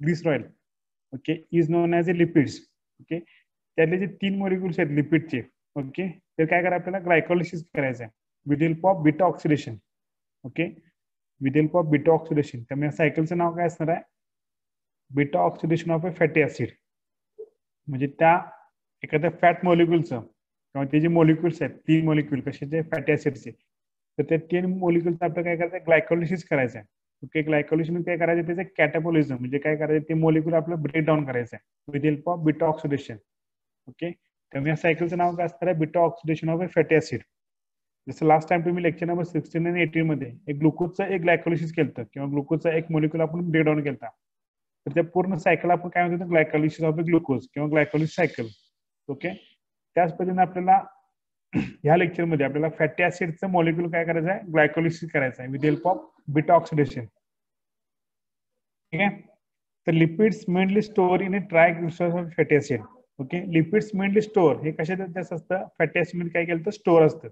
ग्लिसरॉइल, okay, is known as a lipids. Okay, त्यातले जे 3 molecules आहेत लिपिडचे, ओके, तर काय करा आपल्याला ग्लायकोलिसिस करायचं आहे with help of beta oxidation. Okay, with help of beta oxidation. त्यामुळे सायकलचं नाव काय असणार आहे? Beta oxidation of a fatty acid. म्हणजे त्या एखाद्या फॅट मॉलिक्युलचं किंवा ते जे मॉलिक्युल्स आहेत 3 मॉलिक्युल कशाचे? फॅटी ऍसिडचे. तर त्या 3 मॉलिक्युलचं आपल्याला काय करायचं? ग्लायकोलिसिस करायचं आहे. ओके, ग्लायकोलिसिस काय करायचं? त्याचं कॅटाबॉलिझम म्हणजे काय करायचं? ते मॉलिक्युल आपलं ब्रेक डाऊन करायचं आहे with help of beta oxidation. Okay, त्यामुळे या सायकलचं नाव काय असणार आहे? Beta oxidation of a fatty acid. जसं लास्ट टाइम तुम्ही लेक्चर नंबर 16 आणि 18 मध्ये एक ग्लुकोजचं एक ग्लायकोलिसिस केलं किंवा ग्लुकोजचा एक मॉलिक्युल आपण ब्रेक डाऊन केला, तर त्या पूर्ण सायकल आपण काय म्हणतो? ग्लायकोलिसिस ऑफ ए ग्लुकोज किंवा ग्लायकोलिसिस सायकल. ओके, त्याच पद्धतीने आपल्याला ह्या लेक्चरमध्ये आपल्याला फॅटी ऍसिडचं मॉलिक्युल काय करायचं आहे? ग्लायकोलिसिस करायचं आहे with help of beta oxidation. ठीक आहे, तर lipids mainly store in A ट्रायग्लिसराइड of fatty acid. Okay, lipids mainly store हे कशात असतं? फॅटी ऍसिड मध्ये काय केलं तर स्टोअर असतं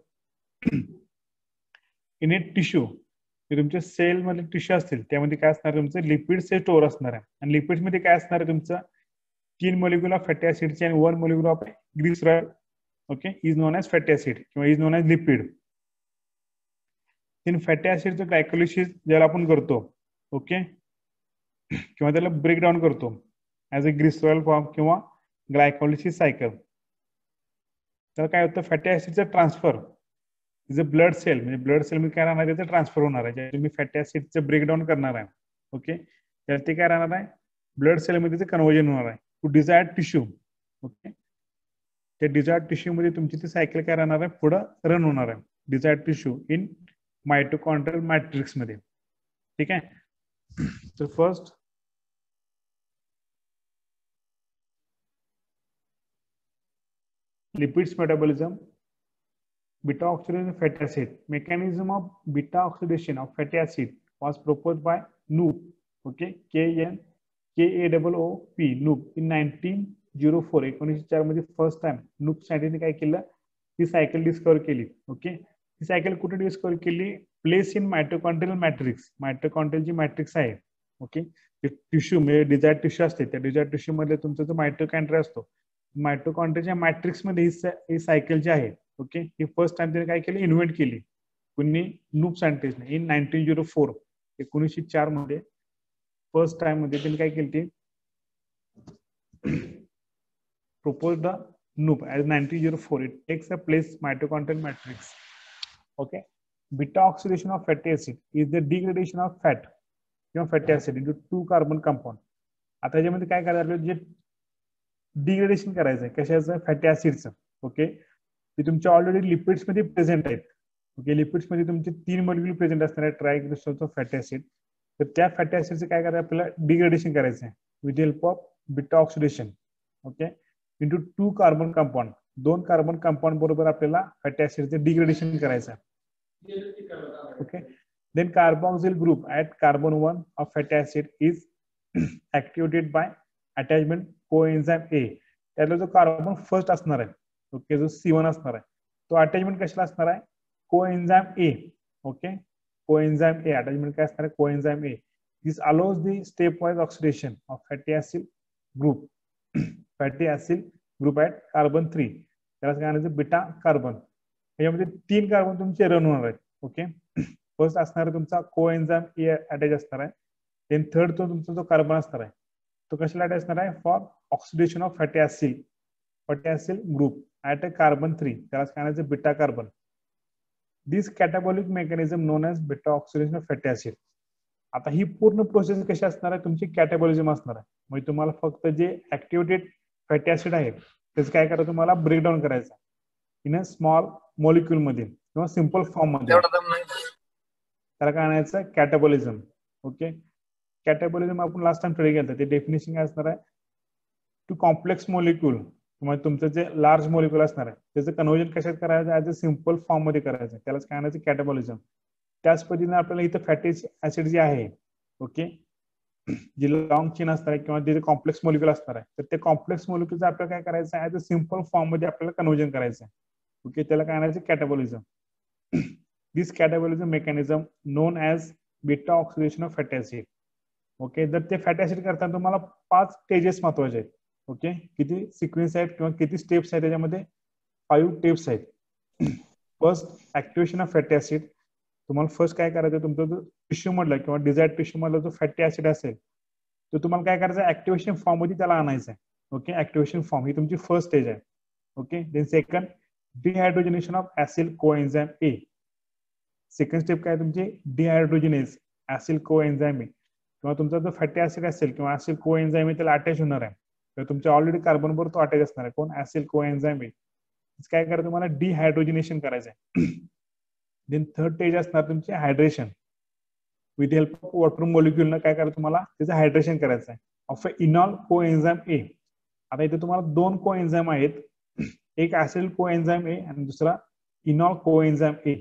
इन ए टिश्यू. तुमच्या सेल मध्ये टिश्यू असतील त्यामध्ये काय असणार? तुमचं लिपिड्स हे स्टोअर असणार आहे. आणि लिपिड्स मध्ये काय असणार आहे? तुमचं 3 मॉलिक्युल ऑफ फॅटी ऍसिडचे आणि 1 molecule of glyceroid. Okay, is known as fatty acid किंवा is known as lipid. In fatty ऍसिडचं ग्लायकोलिसिस ज्याला आपण करतो, ओके, किंवा त्याला ब्रेक डाऊन करतो ऍज अ ग्लिसरॉइड फॉर्म किंवा ग्लायकोलिसिस सायकल. तर काय होतं? फॅटी ऍसिडचं transfer is a blood cell, म्हणजे ब्लड सेल मध्ये काय राहणार आहे? त्याचं ट्रान्सफर होणार आहे. ज्यावेळी तुम्ही फॅटी ऍसिडचं ब्रेकडाऊन करणार आहे, ओके, तर ते काय राहणार आहे? ब्लड सेलमध्ये कन्व्हर्जन होणार आहे टू डिझायर्ड टिश्यू. ओके, त्या डिझायर्ड टिश्यू मध्ये तुमची ती सायकल काय राहणार आहे? पुढं रन होणार आहे. Desired tissue in mitochondrial matrix मध्ये. ठीक आहे, तर first lipids metabolism, beta oxidation of fatty acid. Mechanism of beta oxidation of fatty acid was proposed by Knoop. Okay, KAOOP, Knoop in 1904. 1904 मध्ये फर्स्ट टाइम नूप सायंटिस्टने काय केलं? ही cycle डिस्कवर केली. Okay, ही cycle कुठे डिस्कवर केली? Place in mitochondrial matrix. Mitochondrial matrix आहे, okay, tissue म्हणजे desired tissue असते, त्या डिझायर्ड टिश्यू मध्ये तुमचा जो मायटोकॉन्ड्रिया असतो, मायटोकॉन्ड्रियाच्या मॅट्रिक्स मध्ये ही सायकल जी आहे, ओके, ही फर्स्ट टाइम त्याने काय केली? इन्व्हेंट केली. कुणी? नूप सायंटिस्टने इन 1904. 1904 मध्ये फर्स्ट टाइम मध्ये त्यांनी काय केली? ती proposed the Knoop as 1904. It takes a place mitochondrial matrix. Okay, beta oxidation of fatty acid is the degradation of fat किंवा fatty acid into 2 carbon compound. आता याच्यामध्ये काय करायचं? जे डिग्रेडेशन करायचं आहे कशाचं? फॅटी ऍसिडचं. ओके, ते तुमच्या ऑलरेडी लिपिड्स मध्ये प्रेझेंट आहेत. ओके, लिपिड्स मध्ये तुमचे 3 मॉलिक्युल प्रेझेंट असणार आहे ट्रायग्लिसराइड ऑफ फॅटी ऍसिड. तर त्या फॅटी ऍसिडचं काय करायचं? आपल्याला डिग्रेडेशन करायचं आहे with help of beta oxidation. Okay, into 2 carbon compound. 2 carbon compound बरोबर आपल्याला फॅटी ऍसिडचं डिग्रेडेशन करायचं आहे. Okay, then carboxyl group at carbon 1 of fatty acid is activated by attachment coenzyme A. त्यातला जो कार्बन फर्स्ट असणार आहे, ओके, जो C1 असणार आहे, तो अटॅचमेंट कशाला असणार आहे? Coenzyme A. Okay, कोएन्झाइम A attachment काय असणार आहे? Coenzyme A. This allows the step wise oxidation of fatty acid group, fatty acid group at carbon 3. त्याला काय म्हणायचं? Beta carbon. याच्यामध्ये 3 कार्बन तुमचे रन होणार आहेत. ओके, फर्स्ट असणार आहे तुमचा कोएन्झाइम ए अटॅच असणार आहे. देन थर्ड तो तुमचा जो कार्बन असणार आहे तो कशाला अटॅच असणार आहे? For oxidation of fatty acid group at a carbon 3. त्याला काय म्हणायचं? Beta carbon. This catabolic mechanism known as beta oxidation of fatty acid. आता ही पूर्ण प्रोसेस कशी असणार आहे? तुमची कॅटाबॉलिझम असणार आहे. म्हणजे तुम्हाला फक्त जे ऍक्टिव्हेटेड फॅटी ऍसिड आहे त्याचं काय करायचं? तुम्हाला ब्रेकडाऊन करायचं इन अ स्मॉल मॉलिक्युल मध्ये किंवा सिंपल फॉर्म मध्ये. त्याला काय म्हणायचं? कॅटाबॉलिझम. ओके, कॅटाबॉलिझम आपण लास्ट टाइम स्टडी केलं. ते डेफिनेशन काय असणार आहे? टू कॉम्प्लेक्स मॉलिक्युल किंवा तुमचं जे लार्ज मॉलिक्युल असणार आहे त्याचं कन्व्हर्जन कशात करायचं? ऍज अ सिंपल फॉर्म मध्ये करायचं. त्यालाच काय म्हणायचं? कॅटाबॉलिझम. त्याच पद्धतीने आपल्याला इथं फॅटी ऍसिड जे आहे, ओके, जे लॉंग चेन असणार आहे किंवा जे कॉम्प्लेक्स मॉलिक्युल असणार आहे, तर ते कॉम्प्लेक्स मॉलिक्युलचं आपल्याला काय करायचं आहे? ऍज अ सिंपल फॉर्म मध्ये आपल्याला कन्व्हर्जन करायचं आहे. ओके, त्याला काय म्हणायचं? Catabolism. This catabolism mechanism known as beta oxidation of fatty acid. Okay, जर ते फॅटी ऍसिड करताना तुम्हाला 5 स्टेजेस महत्वाचे आहेत. ओके, किती सिक्वेन्स आहेत किंवा किती स्टेप्स आहेत त्याच्यामध्ये? 5 स्टेप्स आहेत. First activation of fatty acid. तुम्हाला फर्स्ट काय करायचं, तुमचा जो टिश्यू मधला किंवा डिझायर्ड टिश्यू मधला जो फॅटी ऍसिड असेल तो तुम्हाला काय करायचं, ऍक्टिव्हेशन फॉर्म मध्ये त्याला आणायचं आहे. ओके, ऍक्टिव्हेशन फॉर्म ही तुमची फर्स्ट स्टेज आहे. Okay, then second dehydrogenation of acyl coenzyme A. Second step काय तुमची? Dehydrogenase acyl coenzyme A. किंवा तुमचा जो फॅटी ऍसिड असेल किंवा ऍसिल कोएन्झाइम ए त्याला अटॅच होणार आहे, तर तुमच्या ऑलरेडी कार्बन बरोबर तो अटॅच असणार आहे. कोण? ऍसिल कोएन्झाइम ए. काय करायचं तुम्हाला? डिहायड्रोजनेशन करायचं आहे. देन थर्ड स्टेज असणार तुमची hydration. With help of water molecule काय करायचं तुम्हाला? त्याचं हायड्रेशन करायचं आहे ऑफ अ इनॉल कोएन्झाइम ए. आता इथे तुम्हाला 2 कोएन्झाइम आहेत, एक ऍसिल कोएन्झाइम ए आणि दुसरा इनॉल कोएन्झाइम ए.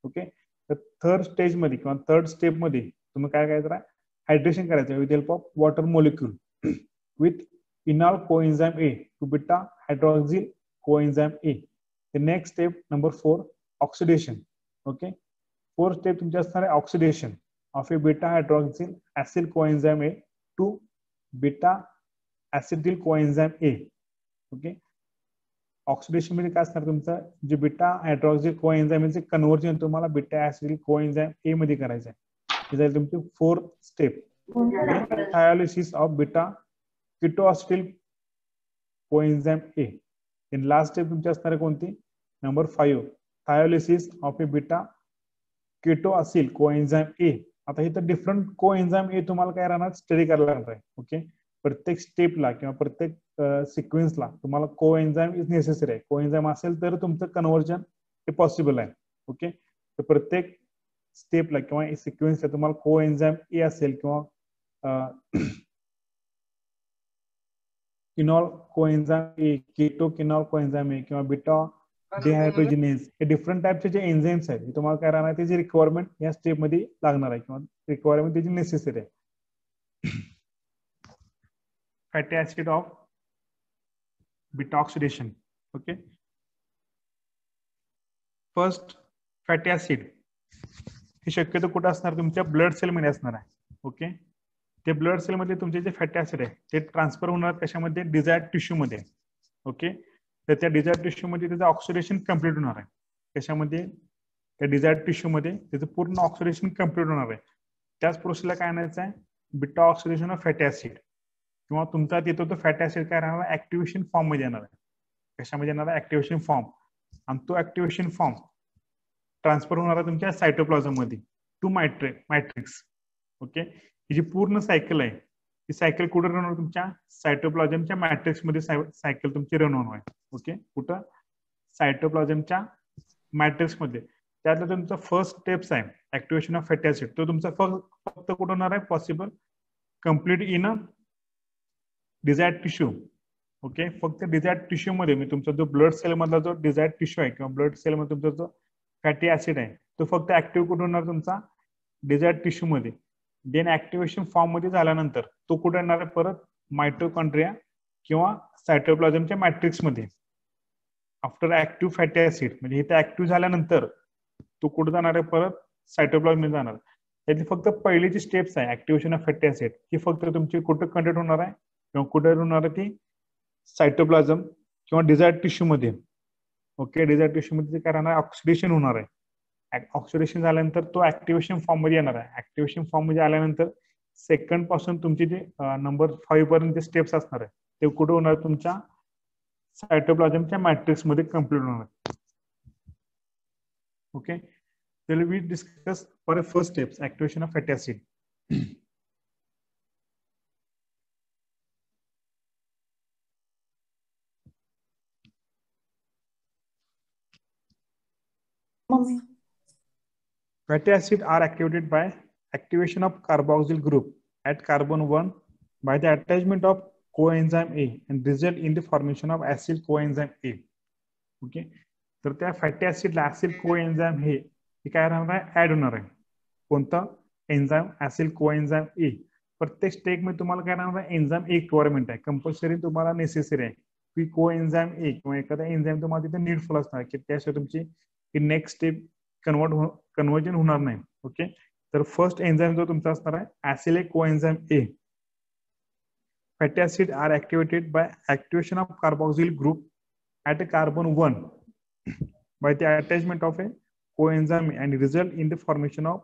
ओके, तर थर्ड स्टेज मध्ये किंवा थर्ड स्टेप मध्ये तुम्ही काय करायचं? हायड्रेशन करायचं with help of water molecule with enol coenzyme A to beta hydroxyl coenzyme A. The next step number 4 oxidation. Okay, fourth step तुमची असणार आहे oxidation of a beta hydroxyl acyl coenzyme A to beta acidyl coenzyme A. Okay, oxidation मध्ये काय असणार तुमचं? जे beta hydroxyl कोएन्झाइमचे conversion तुम्हाला बीटा ऍसिडिल कोएन्झाइम ए मध्ये करायचं आहे. ही झाली तुमची fourth step. Thiolysis of beta कीटोएसिडिल कोएन्झाइम A. Then last step तुमची असणार आहे कोणती? Number 5 थायोलिसिस of a beta ketoacyl coenzyme ए. आता इथं डिफरंट कोएन्झाइम ए तुम्हाला काय राहणार? स्टडी करायला लागणार आहे. ओके, प्रत्येक स्टेपला किंवा प्रत्येक सिक्वेन्सला तुम्हाला कोएन्झाइम इज नेसेसरी आहे. कोएन्झाइम असेल तर तुमचं कन्व्हर्जन हे पॉसिबल आहे. ओके, तर प्रत्येक स्टेपला किंवा सिक्वेन्सला तुम्हाला कोएन्झाइम ए असेल किंवा किनॉल कोएन्झाइम ए, कीटो किनॉल कोएन्झाइम ए किंवा बीटा डिहायड्रोजिनेज, हे डिफरंट टाइपचे जे एन्झाइम्स आहेत हे तुम्हाला काय राहणार? त्याची रिक्वायरमेंट या स्टेप मध्ये लागणार आहे किंवा रिक्वायरमेंट त्याची नेसेसरी आहे. Fatty acid of beta oxidation. Okay, first fatty acid हे शक्यतो कुठे असणार? तुमच्या ब्लड सेल मध्ये असणार आहे. ओके, ते ब्लड सेल मध्ये तुमचे जे फॅटी ऍसिड आहे ते ट्रान्सफर होणार कशामध्ये? डिझायर्ड टिश्यू मध्ये. ओके, तर त्या डिझायर्ड टिश्यू मध्ये त्याचं ऑक्सिडेशन कम्प्लीट होणार आहे. कशामध्ये? त्या डिझायर्ड टिश्यू मध्ये त्याचं पूर्ण ऑक्सिडेशन कम्प्लीट होणार आहे. त्याच प्रोसेसला काय आणायचं आहे? Beta oxidation of fatty acid. किंवा तुमचा तिथं तो फॅटी ऍसिड काय राहणार? ऍक्टिव्हेशन फॉर्म मध्ये येणार आहे. कशामध्ये येणार आहे? Activation form. आणि तो ऍक्टिव्हेशन फॉर्म ट्रान्सफर होणार आहे तुमच्या सायटोप्लाझम मध्ये टू मॅट्रिक्स. ओके, ही जी पूर्ण सायकल आहे ती सायकल कुठे रन होणार? तुमच्या सायटोप्लाझमच्या मॅट्रिक्स मध्ये सायकल तुमची रन होणार आहे. ओके, कुठं? सायटोप्लाझमच्या मॅट्रिक्स मध्ये. त्यातला तुमचा फर्स्ट स्टेप्स आहे ऍक्टिव्हेशन ऑफ फॅटी ऍसिड, तो तुमचा फक्त कुठं होणार आहे? Possible complete in a desired tissue. Okay, फक्त डिझायर्ड टिश्यू मध्ये मी तुमचा जो ब्लड सेल मधला जो डिझायर्ड टिश्यू आहे किंवा ब्लड सेल मध्ये तुमचा जो फॅटी ऍसिड आहे तो फक्त ऍक्टिव्ह कुठे होणार? तुमचा डिझायर्ड टिश्यू मध्ये. देन ऍक्टिव्हेशन फॉर्म मध्ये झाल्यानंतर तो कुठे येणार आहे? परत मायटोकॉन्ड्रिया किंवा सायटोप्लाझमच्या मॅट्रिक्स मध्ये. आफ्टर ऍक्टिव्ह फॅटी ऍसिड म्हणजे इथे ऍक्टिव्ह झाल्यानंतर तो कुठे जाणार आहे? परत सायटोप्लाझम मध्ये जाणार. त्यातली फक्त पहिलीची स्टेप्स आहे ऍक्टिव्हेशन ऑफ फॅटी ऍसिड ही फक्त तुमची कुठे कंडक्ट होणार आहे किंवा कुठे होणार आहे? ती सायटोप्लाझम किंवा डिझायर्ड टिश्यू मध्ये. ओके, डिझायर्ड टिश्यू मध्ये काय राहणार? ऑक्सिडेशन होणार आहे. ऑक्सिडेशन झाल्यानंतर तो ऍक्टिव्हेशन फॉर्म मध्ये येणार आहे. ऍक्टिव्हेशन फॉर्म मध्ये आल्यानंतर सेकंड पासून तुमचे जे नंबर 5 पर्यंत स्टेप्स असणार आहे ते कुठे होणार? तुमच्या सायटोप्लाझमच्या मॅट्रिक्स मध्ये कम्प्लीट होणार. Okay, then we discuss for a first steps activation of fatty acid. Fatty acid are activated by activation of carboxyl group at carbon 1 by the attachment of coenzyme A and result in the formation of acyl coenzyme A. Okay, तर त्या fatty ऍसिडला ऍसिल कोएन्झाइम हे काय राहणार आहे? Add होणार आहे. कोणता? Enzyme ऍसिल coenzyme ए. प्रत्येक स्टेप मध्ये तुम्हाला काय राहणार आहे? एन्झाइम ए रिक्वायरमेंट आहे, कंपल्सरी तुम्हाला नेसेसरी आहे की कोएन्झाइम ए किंवा एखादा एन्झाइम तुम्हाला तिथे नीडफुल असणार की त्याशिवाय तुमची नेक्स्ट स्टेप कन्व्हर्जन होणार नाही. ओके, तर फर्स्ट एन्झाईम जो तुमचा असणार आहे acylic coenzyme A. Fatty acid are activated by activation of carboxyl group at a carbon 1 by the attachment of a coenzyme and result in the formation of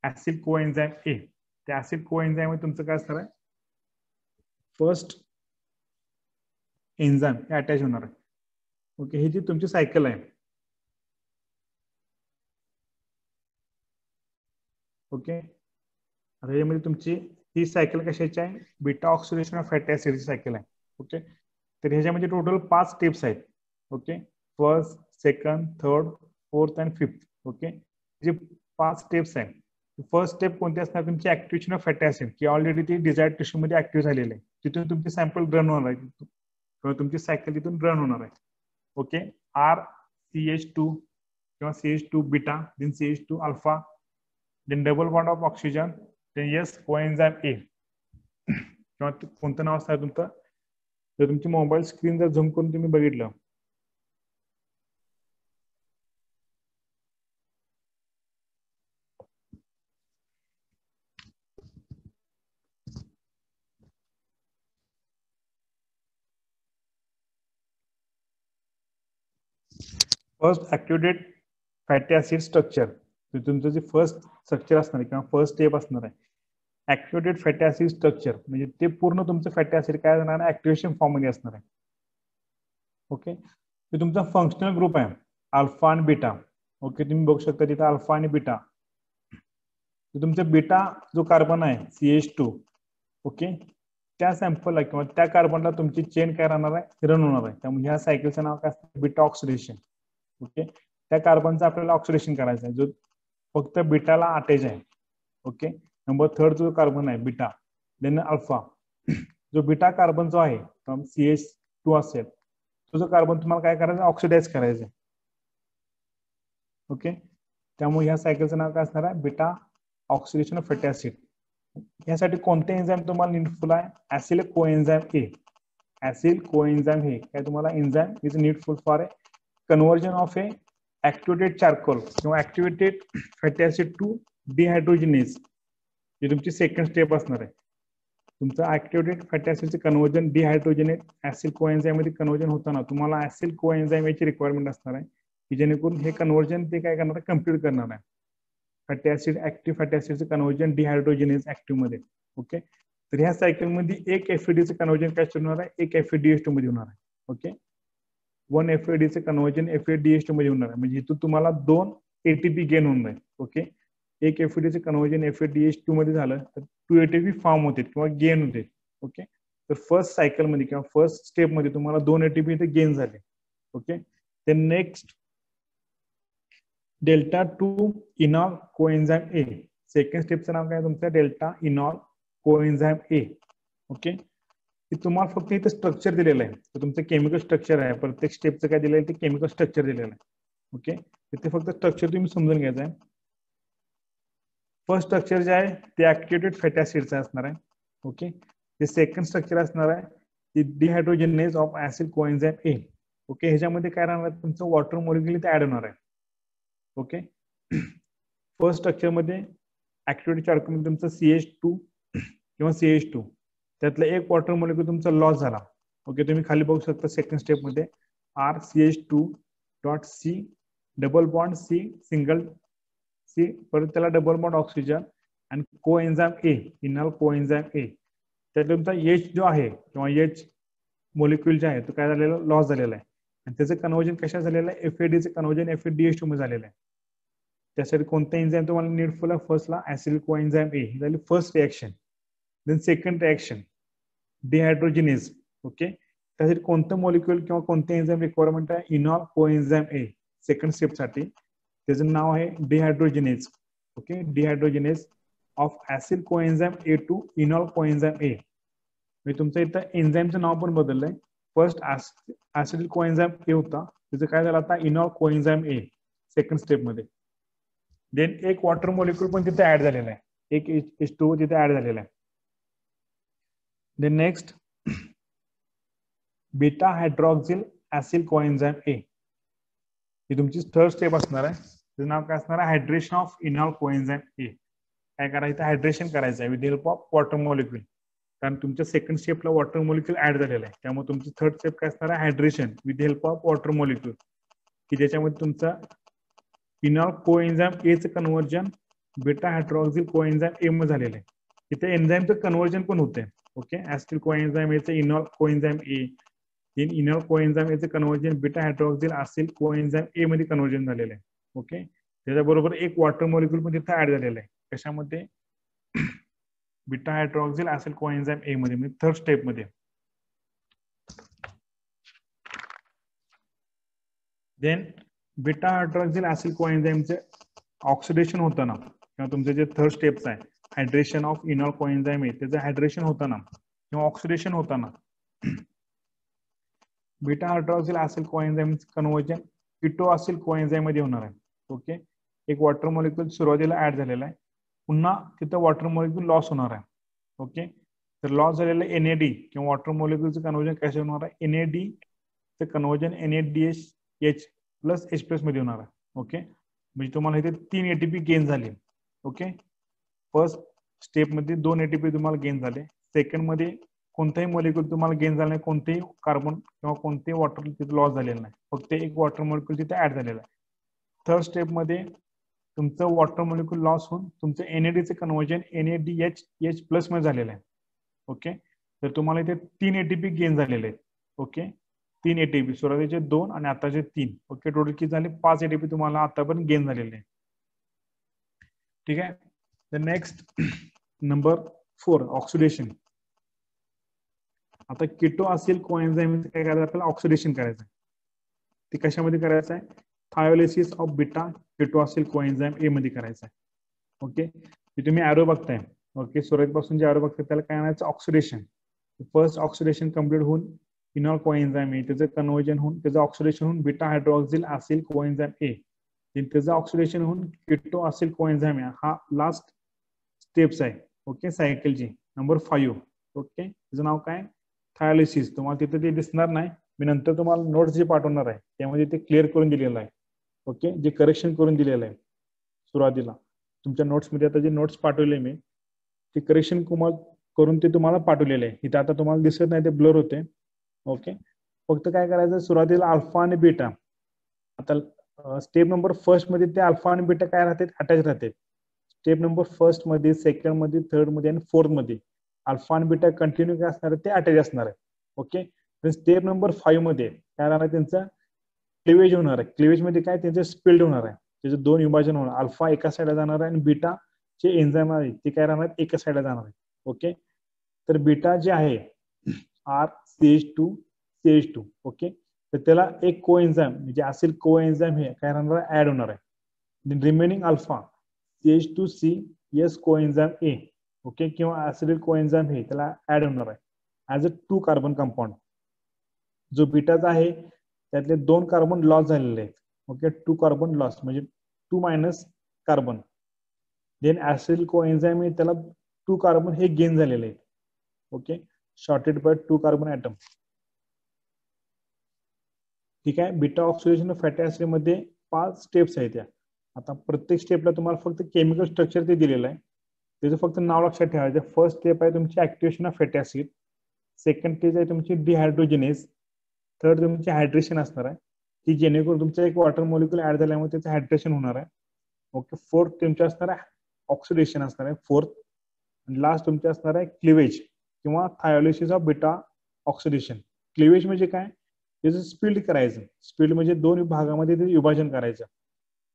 acid coenzyme A. The acid coenzyme तुमचं काय असणार आहे first enzyme हे attach होणार आहे. Okay, ही जी तुमची cycle आहे. Okay, आता यामध्ये तुमची ही सायकल कशाची आहे बीटा ऑक्सिडेशन ऑफ फॅटी ऍसिडची सायकल आहे. ओके, तर ह्याच्यामध्ये टोटल 5 स्टेप्स आहेत. Okay, first, second, third, fourth and fifth. Okay, जे 5 स्टेप्स आहेत. फर्स्ट स्टेप कोणती असणार तुमची ऍक्टिव्हेशन ऑफ फॅटी ऍसिड की ऑलरेडी ती डिझायर्ड टिश्यू मध्ये ऍक्टिव्ह झालेले आहे. तिथून तुमची सॅम्पल रन होणार आहे किंवा तुमची सायकल तिथून रन होणार आहे. ओके, RCH2 किंवा CH2 beta, then CH2 alpha, then double bond of oxygen, then S coenzyme A किंवा कोणतं नाव असणार तुमचं. जर तुमची मोबाईल स्क्रीन जर झूम करून तुम्ही बघितलं first activated fatty acid structure, तुमचं जे फर्स्ट स्ट्रक्चर असणार आहे किंवा फर्स्ट स्टेप असणार आहे ऍक्टिव्हेटेड फॅटी ऍसिड स्ट्रक्चर, म्हणजे ते पूर्ण तुमचं फॅटी ऍसिड काय असणार आहे ऍक्टिव्हेशन फॉर्म मध्ये असणार आहे. ओके, ते तुमचा फंक्शनल ग्रुप आहे अल्फा आणि बीटा. ओके, तुम्ही बघू शकता तिथे अल्फा आणि बीटा. तुमचा बीटा जो कार्बन आहे CH2, ओके, त्या सॅम्पलला किंवा त्या कार्बनला तुमची चेन काय राहणार आहे रन होणार आहे. त्यामुळे ह्या सायकलचं नाव काय असतं बीटा ऑक्सिडेशन. ओके, त्या कार्बनचं आपल्याला ऑक्सिडेशन करायचं आहे जो फक्त बीटाला अटॅच आहे. ओके, नंबर थर्ड जो कार्बन आहे बीटा, देन अल्फा. जो बीटा कार्बन जो आहे CH2 असेल तो जो कार्बन तुम्हाला काय करायचं ऑक्सिडाइज करायचं आहे. ओके, त्यामुळे ह्या सायकलचं नाव काय असणार आहे beta oxidation of fatty acid. यासाठी कोणते एन्झाईम तुम्हाला नीडफुल आहे ऍसिलिक कोएन्झाईम ए. ऍसिल कोएन्झाईम हे काय तुम्हाला enzyme is needful for a conversion of A activated charcoal किंवा ऍक्टिव्हेटेड फॅटी ऍसिड टू डिहायड्रोजिनेज. ही तुमची सेकंड स्टेप असणार आहे. तुमचं ऍक्टिव्हेटेड फॅटी ऍसिडचे कन्वर्जन डिहायड्रोजिनेज ऍसिल कोएन्झाईम मध्ये कन्वर्जन होताना तुम्हाला ऍसिल कोएन्झाईम याची रिक्वायरमेंट असणार आहे की जेणेकरून हे कन्वर्जन ते काय करणार आहे कम्प्लीट करणार आहे. फॅटी ऍसिड ऍक्टिव्ह फॅटी ऍसिडचं कन्वर्जन डिहायड्रोजिनेज ऍक्टिव्ह मध्ये. ओके, तर ह्या सायकल मध्ये एक एफएडीचं कन्वर्जन काय होणार आहे एक एफएडीएच2 मध्ये होणार आहे. ओके, 1 एफएडीचं कन्वर्जन एफएडीएच2 मध्ये होणार आहे म्हणजे इथून तुम्हाला 2 ATP गेन होणार आहे. ओके, एक एफएडीचं कन्वर्जन एफएडीएच2 मध्ये झालं तर 2 ATP फॉर्म होते किंवा गेन होते. ओके, तर फर्स्ट सायकल मध्ये किंवा फर्स्ट स्टेप मध्ये तुम्हाला 2 ATP इथे गेन झाले. ओके, तर नेक्स्ट डेल्टा 2 इनॉल कोएन्झाईम ए. सेकंड स्टेपचं नाव काय तुमचं डेल्टा इनॉल कोएन्झाईम ए. ओके, तुम्हाला फक्त इथे स्ट्रक्चर दिलेलं आहे तर तुमचं केमिकल स्ट्रक्चर आहे प्रत्येक स्टेपचं काय दिलेलं आहे ते केमिकल स्ट्रक्चर दिलेलं आहे. ओके, इथे फक्त स्ट्रक्चर तुम्ही समजून घ्यायचं आहे. फर्स्ट स्ट्रक्चर जे आहे ते ऍक्टिव्हेटेड फॅटी ऍसिडचं असणार आहे. ओके, ते सेकंड स्ट्रक्चर असणार आहे ते डिहायड्रोजिनेज ऑफ ऍसिड कोएन्झाईम ए. ओके, ह्याच्यामध्ये काय राहणार तुमचं वॉटर मॉलिक्युल इथे ऍड होणार आहे. ओके, फर्स्ट स्ट्रक्चर मध्ये ऍक्टिव्हेटेड चार्कोल तुमचं CH2 किंवा CH2 त्यातलं एक वॉटर मॉलिक्युल तुमचा लॉस झाला. ओके, तुम्ही खाली बघू शकता सेकंड स्टेप मध्ये RCH2.C double bond C single C परत त्याला डबल बॉन्ड ऑक्सिजन आणि कोएन्झाईम ए इनॉल कोएन्झाईम ए. त्यात तुमचा H जो आहे किंवा H मॉलिक्युल जे आहे तो काय झालेला लॉस झालेला आहे आणि त्याचं कन्वर्जन कशा झालेलं आहे एफएडीचं कन्वर्जन एफएडीएच2 मध्ये झालेलं आहे. त्यासाठी कोणतं एन्झाईम तुम्हाला नीडफुल आहे फर्स्टला ऍसिलिक कोएन्झाईम ए ही झाली first reaction. Then second reaction dehydrogenase. Okay, त्यासाठी कोणतं मॉलिक्युल किंवा कोणतं एन्झाईम रिक्वायरमेंट आहे इनॉल कोएन्झाईम ए. सेकंड स्टेप साठी त्याचं नाव आहे dehydrogenase. Okay, dehydrogenase of acyl coenzyme A to enol coenzyme A. म्हणजे तुमचं इथं एन्झाईमचं नाव पण बदललंय. फर्स्ट ऍसिल कोएन्झाईम ए होता त्याचं काय झालं आता इनॉल कोएन्झाईम ए सेकंड स्टेप मध्ये. देन एक वॉटर मॉलिक्युल पण तिथे ऍड झालेला आहे एक H2O तिथे ऍड झालेला आहे. Then next beta hydroxyl ऍसिल coenzyme A ही तुमची थर्ड स्टेप असणार आहे. त्याचं नाव काय असणार आहे हायड्रेशन ऑफ इनॉल कोएन्झाईम ए. काय करायचं, हायड्रेशन करायचं आहे with help of water molecule. कारण तुमच्या सेकंड स्टेपला वॉटर मॉलिक्यूल ऍड झालेला आहे, त्यामुळे तुमची थर्ड स्टेप काय असणार आहे, hydration with help of water molecule, की ज्याच्यामध्ये तुमचा इनॉल कोएन्झाइम ए चं conversion beta hydroxyl coenzyme A मध्ये झालेलं आहे. इथे एन्झाइमचं कन्व्हर्जन पण होते. ओके, ऍसिटिल कोएन्झाइम ए चं इनॉल कोएन्झाइम ए, इनॉल कोएन्झाइम ए चं conversion beta hydroxyl acyl coenzyme A मध्ये कन्व्हर्जन झालेलं आहे. ओके, त्याच्याबरोबर एक वॉटर मॉलिक्यूल पण तिथे ऍड झालेलं आहे. कशामध्ये, beta hydroxyl acyl coenzyme A मध्ये, म्हणजे थर्ड स्टेप मध्ये. देन बीटा हायड्रॉक्सिल असिल कोएन्झाइमचे ऑक्सिडेशन होताना किंवा तुमचे जे थर्ड स्टेप्स आहे, hydration of enol coenzyme A, त्याचं हायड्रेशन होताना किंवा ऑक्सिडेशन होताना beta hydroxyl acyl coenzyme conversion ketoacyl coenzyme मध्ये होणार आहे. ओके, एक वॉटर मॉलिक्यूल सुरुवातीला ऍड झालेला आहे, पुन्हा तिथं वॉटर मॉलिक्यूल लॉस होणार आहे. ओके, तर लॉस झालेलं एनएडी किंवा वॉटर मॉलिक्यूलचं कन्व्हर्जन कसे होणार आहे, एनएडी चं conversion NADH plus H plus मध्ये होणार आहे. ओके, म्हणजे तुम्हाला इथे 3 ATP गेन झाले. ओके, फर्स्ट स्टेप मध्ये 2 ATP तुम्हाला गेन झाले, सेकंड मध्ये कोणताही मॉलिक्यूल तुम्हाला गेन झाला नाही, कोणतेही कार्बन किंवा कोणतेही वॉटर तिथे लॉस झालेलं नाही, फक्त एक वॉटर मॉलिक्यूल तिथे ऍड झालेला आहे. थर्ड स्टेप मध्ये तुमचं वॉटर मॉलिक्यूल लॉस होऊन तुमचं NADचं कन्व्हर्जन NADH प्लस मध्ये झालेलं आहे. ओके, तर तुम्हाला इथे 3 ATP गेन झालेले आहेत. ओके, 3 ATP, सुरुवातीचे 2 आणि आताचे 3. ओके, टोटल किती झाले, 5 ATP तुम्हाला आतापर्यंत गेन झालेले आहे. ठीक आहे, द नेक्स्ट नंबर 4, ऑक्सिडेशन. आता कीटोअसिल कोएन्झाइम काय करायचं, आपल्याला ऑक्सिडेशन करायचं आहे. ते कशामध्ये करायचं आहे, थायोलिसिस ऑफ बीटा कीटोअसिल कोएन्झाइम ए मध्ये करायचं आहे. ओके, तुम्ही एरो बघताय. ओके, सुरुवातीपासून जे एरो बघताय त्याला काय म्हणायचं, ऑक्सिडेशन. फर्स्ट ऑक्सिडेशन कम्प्लीट होऊन इनॉल कोएन्झाइम ए, त्याचं कन्व्हर्जन होऊन त्याचं ऑक्सिडेशन होऊन beta hydroxyl acyl coenzyme A, त्याचं ऑक्सिडेशन होऊन कीटोअसिल कोएन्झाइम ए, हा लास्ट स्टेप्स आहे. ओके, सायकलची नंबर 5. ओके, त्याचं नाव काय, थायोलिसिस. तुम्हाला तिथे ते दिसणार नाही, मी नंतर तुम्हाला नोट्स जे पाठवणार आहे त्यामध्ये ते क्लिअर करून दिलेलं आहे. ओके, जे करेक्शन करून दिलेलं आहे सुरुवातीला तुमच्या नोट्समध्ये, आता जे नोट्स पाठवले मी ते करेक्शन करून ते तुम्हाला पाठवलेले आहे. इथे आता तुम्हाला दिसत नाही, ते ब्लर होते. ओके, फक्त काय करायचं, सुरुवातीला अल्फा आणि बीटा, आता स्टेप नंबर फर्स्ट मध्ये ते अल्फा आणि बीटा काय राहतात, अटॅच राहतात. स्टेप नंबर फर्स्ट मध्ये, सेकंड मध्ये, थर्ड मध्ये आणि फोर्थ मध्ये अल्फा आणि बीटा कंटिन्यू काय असणार आहे, ते अटॅच असणार आहे. ओके, स्टेप नंबर 5 मध्ये काय राहणार, त्यांचं क्लिवेज होणार आहे. क्लिवेज मध्ये काय, त्यांचं स्पिल्ड होणार आहे, त्याचं 2 विभाजन होणार. अल्फा एका साईडला जाणार आहे आणि बीटा जे एन्झाइम आहे ते काय राहणार, एका साईडला जाणार आहे. ओके, तर बीटा जे आहे RCH2CH2. ओके, तर त्याला एक कोएन्झाइम म्हणजे असिल कोएन्झाइम हे काय राहणार, ऍड होणार आहे. Remaining alpha CH2CS कोएन्झाइम A, okay, किंवा ऍसिडिल कोएन्झाइम हे त्याला ऍड होणार आहे ऍज अ 2 कार्बन कंपाऊंड. जो बीटाचा आहे त्यातले 2 कार्बन लॉस झालेले आहेत. ओके, 2 कार्बन लॉस म्हणजे 2 minus carbon. Then acetyl coenzyme त्याला 2 कार्बन हे गेन झालेले आहेत. Okay, shorted by 2 carbon atom. ठीक आहे, बीटा ऑक्सिडेशन फॅटी ऍसिड मध्ये 5 स्टेप्स आहेत त्या. आता प्रत्येक स्टेपला तुम्हाला फक्त केमिकल स्ट्रक्चर ते दिलेलं आहे, त्याचं फक्त नाव लक्षात ठेवायचं. फर्स्ट स्टेप आहे तुमची activation of fatty acid, second stage आहे तुमची डिहायड्रोजनेज, थर्ड तुमची हायड्रेशन असणार आहे की जेणेकरून तुमचं एक वॉटर मॉलिक्यूल ऍड झाल्यामुळे त्याचं हायड्रेशन होणार आहे. ओके, फोर्थ तुमचे असणार आहे ऑक्सिडेशन असणार आहे फोर्थ, आणि लास्ट तुमचे असणार आहे क्लिवेज किंवा thiolysis of beta oxidation. Cleavage म्हणजे काय, त्याचं स्पिल्ड करायचं. स्पिल्ड म्हणजे 2 भागामध्ये ते विभाजन करायचं.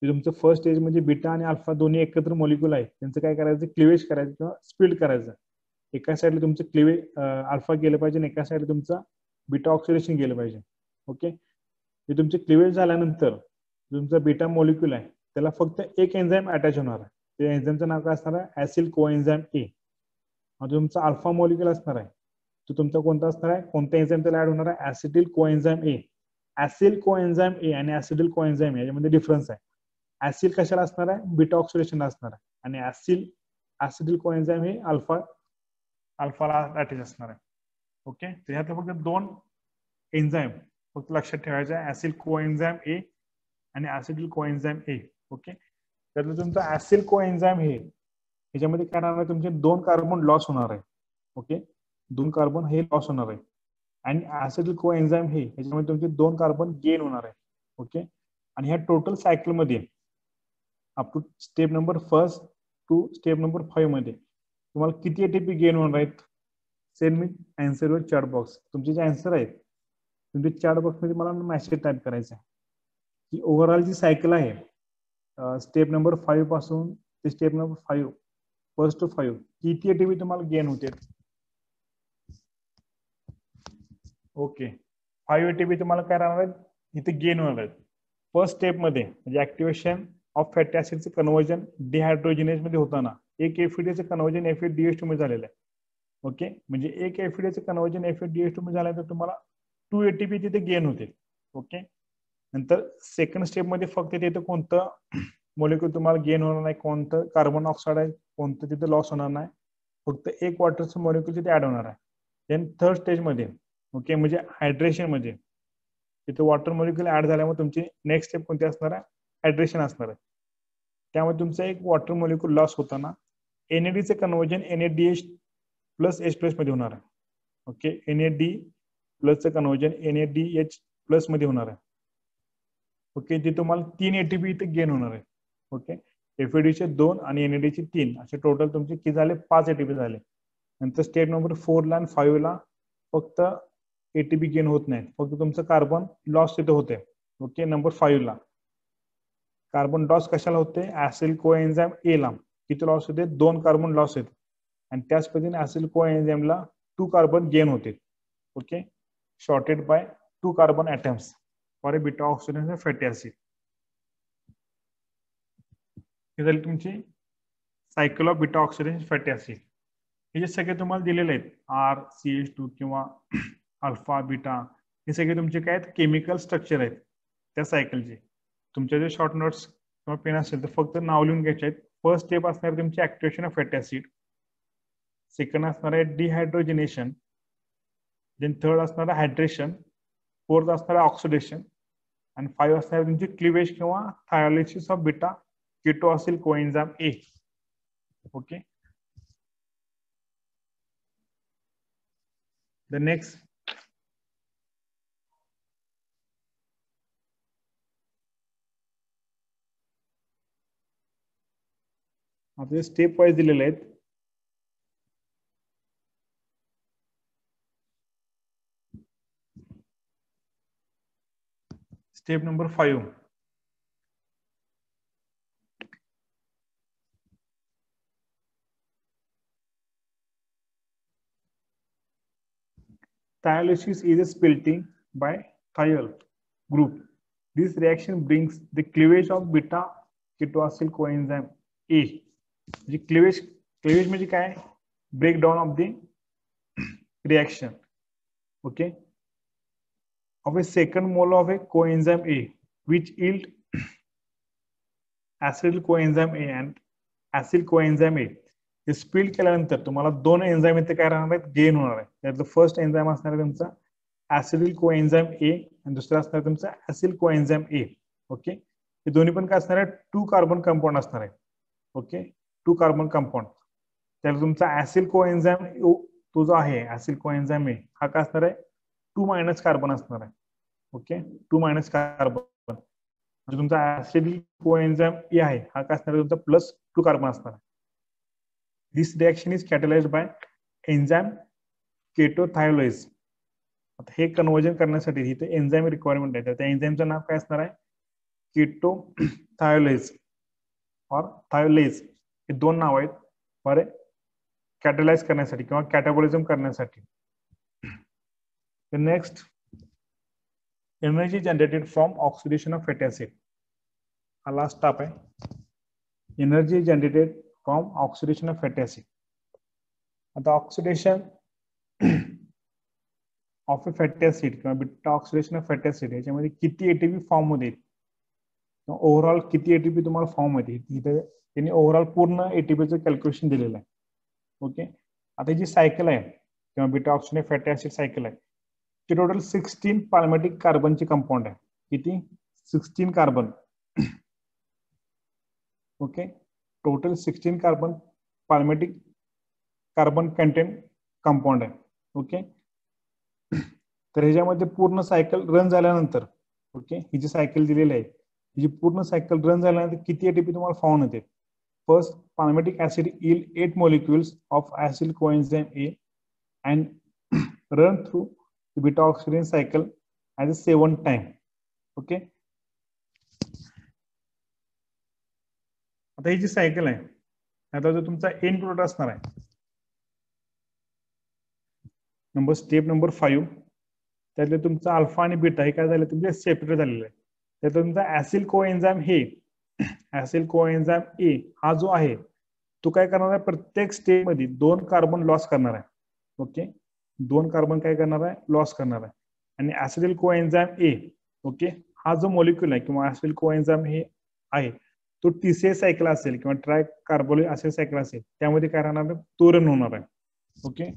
तुमचं फर्स्ट स्टेज म्हणजे बीटा आणि अल्फा दोन्ही एकत्र मॉलिक्यूल आहे, त्यांचं काय करायचं, क्लिवेज करायचं किंवा स्पिल्ड करायचं. एका साईडला तुमचं क्लिवेज अल्फा गेलं पाहिजे आणि एका साईडला तुमचं बीटा ऑक्सिडेशन गेलं पाहिजे. ओके, हे तुमचे क्लिवेज झाल्यानंतर तुमचा बीटा मॉलिक्यूल आहे त्याला फक्त एक एन्झाइम अटॅच होणार आहे. त्या एन्झाइमचं नाव काय असणार आहे, ऍसिल कोएन्झाइम ए. तुमचा अल्फा मॉलिक्यूल असणार आहे तो तुमचा कोणता असणार आहे, कोणता एन्झाइम त्याला ऍड होणार आहे, ऍसिटिल कोएन्झाइम ए. ऍसिल कोएन्झाइम ए आणि ऍसिडिल कोएन्झाइम ए यामध्ये डिफरन्स आहे. ऍसिल कशाला असणार आहे, बीटा ऑक्सिडेशनला असणार आहे, आणि ऍसिडिल कोएन्झाइम हे अल्फाला अटॅच असणार आहे. ओके, तर ह्यात फक्त 2 एन्झाइम फक्त लक्षात ठेवायचे आहे, ऍसिल कोएन्झाइम ए आणि ऍसिडिल कोएन्झाइम ए. ओके, त्यातलं तुमचं ऍसिल कोएन्झाइम हे ह्याच्यामध्ये काय राहणार आहे, तुमचे 2 कार्बन लॉस होणार आहे. ओके, 2 कार्बन हे लॉस होणार आहे. आणि ऍसिडिल कोएन्झाइम हे ह्याच्यामध्ये तुमचे 2 कार्बन गेन होणार आहे. ओके, आणि ह्या टोटल सायकल मध्ये up to step number 1 to step number 5 मध्ये तुम्हाला किती एटीपी गेन होणार आहेत? सेंड मी आन्सर वर चॅट बॉक्स. तुमचे जे आन्सर आहेत तुमचे चॅट बॉक्स मध्ये मला मेसेज टाइप करायचा आहे की ओव्हरऑल जी सायकल आहे स्टेप नंबर 5 पासून ते स्टेप नंबर 5 फर्स्ट टू 5 किती एटीपी तुम्हाला गेन होते. ओके, 5 एटीपी तुम्हाला काय राहणार आहेत इथे गेन होणार आहेत. फर्स्ट स्टेप मध्ये म्हणजे ऍक्टिव्हेशन ऑफ फॅटी ऍसिडचे कन्वर्जन डिहायड्रोजिनेज मध्ये होताना एक एफईडीचे कन्वर्जन एफईडीएच2 मध्ये झालेलं आहे. ओके, म्हणजे एक एफईडीचे कन्वर्जन एफईडीएच2 मध्ये झाल्यानंतर तुम्हाला 2 एटीपी तिथे गेन होते. ओके, नंतर सेकंड स्टेप मध्ये फक्त तिथे कोणतं मॉलिक्यूल तुम्हाला गेन होणार नाही, कोणतं कार्बन ऑक्साईड आहे कोणतं तिथे लॉस होणार नाही, फक्त एक वॉटरचं मॉलिक्यूल तिथे ऍड होणार आहे. देन थर्ड स्टेज मध्ये ओके म्हणजे हायड्रेशन मध्ये तिथे वॉटर मॉलिक्यूल ऍड झाल्यामुळे तुमची नेक्स्ट स्टेप कोणती असणार आहे, हायड्रेशन असणार आहे. त्यामुळे तुमचं एक वॉटर मॉलिक्यूल लॉस होताना एनएडीचे conversion NADH plus H plus मध्ये होणार आहे. ओके, एनएडी प्लसचं कन्वर्जन एनएडीएच प्लस मध्ये होणार आहे. ओके, ते तुम्हाला 3 एटीपी इथे गेन होणार आहे. ओके, एफईडीचे 2 आणि एनएडीचे 3 असे टोटल तुमचे किती झाले, 5 एटीपी झाले. नंतर स्टेप नंबर 4 ला आणि 5 ला फक्त एटीपी गेन होत नाही, फक्त तुमचं कार्बन लॉस तिथे होते. ओके, नंबर 5 ला कार्बन लॉस कशाला होते, ऍसिड कोएन्झाइम ए ला किती लॉस होते, 2 कार्बन लॉस होते. आणि त्याच पद्धतीने ऍसिड कोएन्झाइमला 2 कार्बन गेन होते. Okay, shorted by 2 carbon atoms for a beta oxidation fatty acid. हे झाली तुमची cycle of beta oxidation fatty acid. हे जे सगळे तुम्हाला दिलेले आहेत RCH2 किंवा अल्फा बीटा हे सगळे तुमचे काय आहेत, केमिकल स्ट्रक्चर आहेत त्या सायकलचे. तुमचे जे शॉर्ट नोट्स किंवा पेन असेल तर फक्त नाव लिहून घ्यायचे आहेत. फर्स्ट स्टेप असणार आहे तुमची activation of fatty acid, second असणार आहे डिहायड्रोजिनेशन, देन थर्ड असणार आहे हायड्रेशन, फोर्थ असणार आहे ऑक्सिडेशन, आणि 5 असणार आहे तुमची क्लिवेज किंवा thiolysis of beta ketoacyl coenzyme A. Okay, the next आपले स्टेप वाईज दिलेले आहेत. Step number 5 Thiolaceous is a splitting by thiol group. This reaction brings the cleavage of beta ketoacyl coenzyme A. म्हणजे cleavage म्हणजे काय, breakdown of the reaction. Okay, of a second mole of a coenzyme A which yield acyl coenzyme A and acyl coenzyme A. हे split केल्यानंतर तुम्हाला 2 enzyme इथे काय राहणार आहेत, गेन होणार आहे. त्यातलं फर्स्ट एन्झाईम असणार आहे तुमचा ऍसिडिल कोएन्झाइम ए आणि दुसरा असणार तुमचा ऍसिल कोएन्झाइम ए. ओके, हे दोन्ही पण काय असणार आहे, 2 कार्बन कंपाऊंड असणार आहे. Okay, 2 carbon compound. त्याला तुमचा ऍसिल कोएन्झाइम तो जो आहे ऍसिल कोएन्झाइम ए हा काय असणार आहे, 2 मायनस कार्बन असणार आहे. ओके, 2 मायनस कार्बन म्हणजे तुमचा ऍसिडिल कोएन्झाइम ए आहे हा काय असणार आहे, तुमचा प्लस 2 कार्बन असणार आहे. This reaction is catalyzed by enzyme केटोथायोलेज. आता हे कन्वर्जन करण्यासाठी इथे एन्झाईम रिक्वायरमेंट आहे, तर त्या एन्झाईमचं नाव काय असणार आहे, केटोथायोलेज और थायोलेज. हे 2 नाव आहेत फॉर कॅटलाइज करण्यासाठी किंवा कॅटाबॉलिझम करण्यासाठी. Next, energy generated from oxidation of fatty acid. हा लास्ट स्टेप आहे. Energy generated from oxidation of fatty acid. आता oxidation of a fatty acid किंवा beta oxidation of fatty acid याच्यामध्ये किती एटीपी फॉर्म मध्ये ओव्हरऑल किती ATP तुम्हाला form मध्ये इथे त्यांनी ओव्हरऑल पूर्ण एटीपीचं कॅल्क्युलेशन दिलेलं आहे. ओके, आता जी सायकल आहे किंवा beta oxidation fatty acid cycle आहे ती टोटल 16 पाल्मेटिक कार्बनची कंपाऊंड आहे. किती, 16 carbon. Okay, total 16 carbon palmitic carbon content compound आहे. ओके, तर ह्याच्यामध्ये पूर्ण सायकल रन झाल्यानंतर, ओके, ही जी सायकल दिलेली आहे ही जी पूर्ण सायकल रन झाल्यानंतर किती एटीपी तुम्हाला फाउंड होते. First, palmitic acid yield 8 molecules of acyl coenzyme A and run through the beta oxidation cycle as a 7 time. Okay, आता ही जी सायकल आहे, आता जो तुमचा एंड प्रोडक्ट असणार आहे, स्टेप नंबर 5, त्यातले तुमचा अल्फा आणि बीटा हे काय झालं, तुमचे सेपरेट झालेलं आहे. त्यातलं तुमचा ऍसिल कोएन्झाइम हे ऍसिल कोएन्झाइम ए हा जो आहे तो काय करणार आहे, प्रत्येक स्टेप मध्ये 2 कार्बन लॉस करणार आहे. ओके, 2 कार्बन काय करणार आहे, लॉस करणार आहे. आणि ऍसिडिल कोएन्झाइम ए, ओके, हा जो मॉलिक्यूल आहे किंवा ऍसिडिल कोएन्झाइम हे आहे तो टीसीए सायकल असेल किंवा ट्राय कार्बोलिक असे सायकल असेल, त्यामध्ये काय राहणार आहे, तो रन होणार आहे. ओके,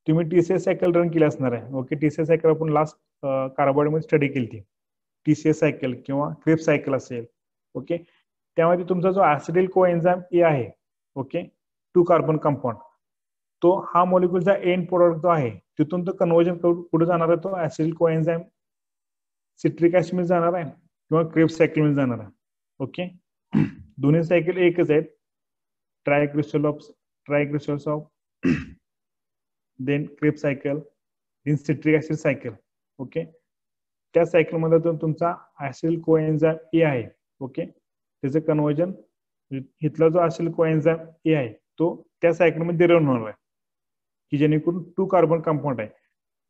तुम्ही टीसीएस सायकल रन केली असणार आहे. ओके, टीसीएस सायकल आपण लास्ट कार्बोहायड्रेट मध्ये स्टडी केली ती टीसीएस सायकल किंवा क्रिप्स सायकल असेल. ओके, त्यामध्ये तुमचा जो ऍसिडिल कोएन्झाइम ए आहे, ओके, 2 कार्बन कंपाऊंड, तो हा मॉलिक्यूलचा एंड प्रोडक्ट जो आहे तिथून तो कन्व्हर्जन कुठे जाणार आहे, तो ऍसिडिल कोएन्झाइम सिट्रिक ऍसिड मध्ये जाणार आहे किंवा क्रिप्स सायकल मध्ये जाणार आहे. ओके, दोन्ही सायकल एकच आहेत, ट्रायक्रिस्टल्स of then Krebs cycle, then citric acid cycle. Okay, त्या सायकल मध्ये तुमचा ऍसिडिल कोएन्झाइम ए आहे. ओके, त्याचं कन्व्हर्जन इथला जो ऍसिडिल कोएन्झाइम ए आहे तो त्या सायकल मध्ये रन होणार आहे, की जेणेकरून 2 कार्बन कंपाऊंड आहे.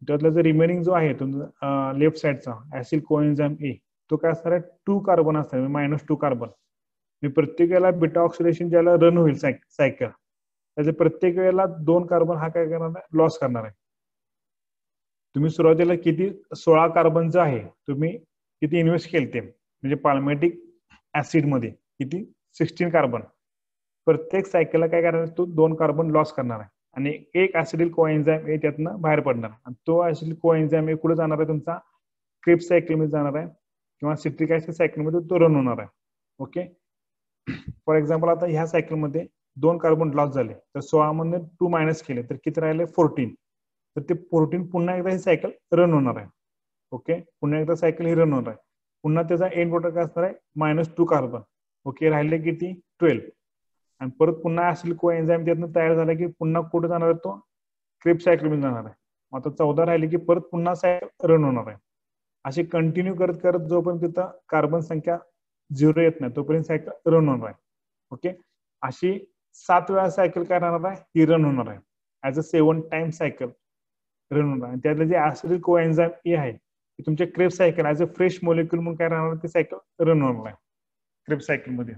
त्यातला जो रिमेनिंग जो आहे तुमचा लेफ्ट साइडचा ऍसिल कोएन्झाइम ए, तो काय असणार आहे, 2 कार्बन असणार, -2 कार्बन. प्रत्येक वेळेला बीटा ऑक्सिडेशन ज्याला रन होईल सायकल, त्याच्या प्रत्येक वेळेला 2 कार्बन हा काय करणार आहे, लॉस करणार आहे. तुम्ही सुरुवातीला किती 16 कार्बनचं आहे तुम्ही किती इन्व्हेस्ट केले ते, म्हणजे पाल्मेटिक ऍसिड मध्ये किती 16 कार्बन, प्रत्येक सायकलला काय करणार, तो 2 कार्बन लॉस करणार आहे आणि एक ऍसिडिल कोएन्झाइम ए त्यातनं बाहेर पडणार आहे. आणि तो ऍसिडिल कोएन्झाइम ए कुठे जाणार आहे, तुमचा क्रिप्स सायकल मध्ये जाणार आहे किंवा सिट्रिक ऍसिड सायकल मध्ये तो रन होणार आहे. ओके, फॉर एक्झाम्पल आता ह्या सायकल मध्ये 2 कार्बन लॉस झाले, तर 16 मध्ये 2 मायनस केले तर किती राहिले, 14. तर ते 14 पुन्हा एकदा ही सायकल रन होणार आहे. ओके, पुन्हा एकदा सायकल ही रन होणार आहे. पुन्हा त्याचा एंड प्रोडक्ट असणार आहे -2 कार्बन. ओके, राहिले किती, 12. आणि परत पुन्हा ऍसिड कोएन्झाइम त्यातनं तयार झाला की पुन्हा कुठे जाणार आहे, तो क्रिप्स सायकल मध्ये जाणार आहे. आता 14 राहिले की परत पुन्हा सायकल रन होणार आहे. असे कंटिन्यू करत करत जोपर्यंत तिथं कार्बन संख्या 0 येत नाही तोपर्यंत सायकल रन होणार आहे. ओके, अशी 7 वेळा सायकल काय राहणार आहे, ही रन होणार आहे. As a 7 time cycle run होणार आहे. त्यातलं जे ऍसिडिल कोएन्झाइम ए आहे तुमच्या Krebs cycle as a fresh molecule म्हणून काय राहणार, ते सायकल रन होणार आहे क्रिप्स सायकल मध्ये.